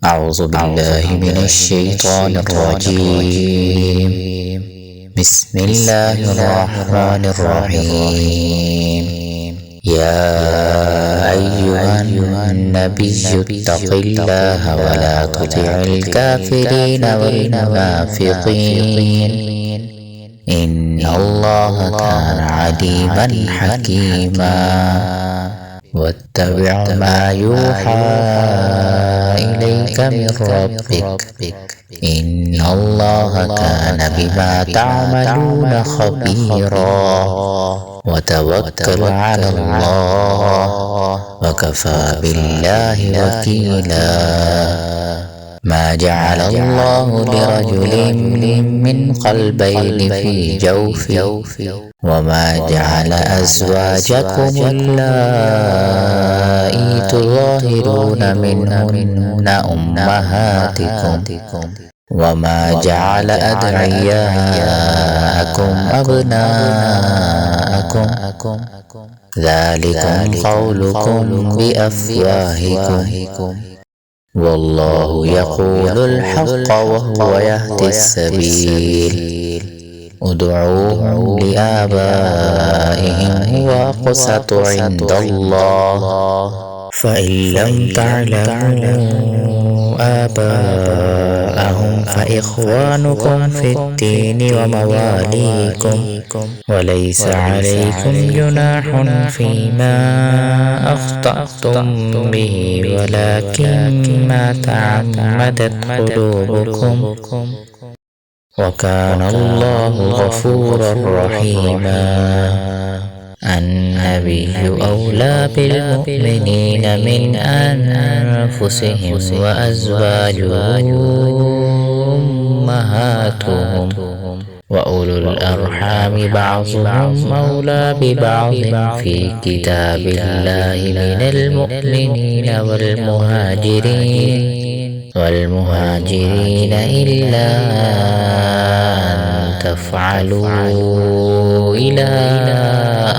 أعوذ بالله من الشيطان الرجيم. بسم الله الرحمن الرحيم. يا أيها النبي اتق الله ولا تطع الكافرين والمنافقين إن الله كان عليما حكيما. واتبع ما يوحى إليك من ربك إن الله كان بما تعملون خبيرا. وتوكل على الله وكفى بالله وكيلا. ما جعل الله لرجل من قلبين في جوفه وما جعل أزواجكم اللائي تظاهرون منهن أمهاتكم وما جعل أدعياءكم أبناءكم ذلكم قولكم بأفواهكم والله يقول الحق وهو يهدي السبيل. ادعوهم لآبائهم هو أقسط عند الله فإن لم تعلموا آباءهم فإخوانكم في الدين ومواليكم وليس عليكم جناح فيما أخطأتم به ولكن ما تعمدت قلوبكم وكان الله غفورا رحيما. النبي أولى بالمؤمنين من أنفسهم وأزواجه أمهاتهم وأولو الأرحام بعضهم أولى ببعض في كتاب الله من المؤمنين والمهاجرين إلا أن تفعلوا إلى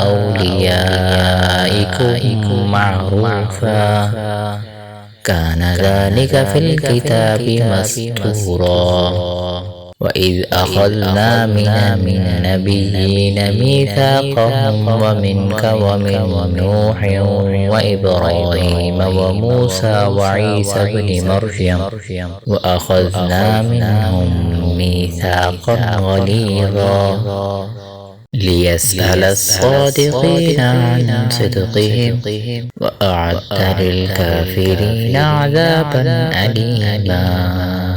أوليائكم معروفا كان ذلك في الكتاب مسطورا. وإذ أخذنا من النبيين ميثاقهم ومنك ومن نوح وإبراهيم وموسى وعيسى بن مريم وأخذنا منهم ميثاقا غليظا ليسأل الصادقين عن صدقهم وأعد للكافرين عذابا أليما.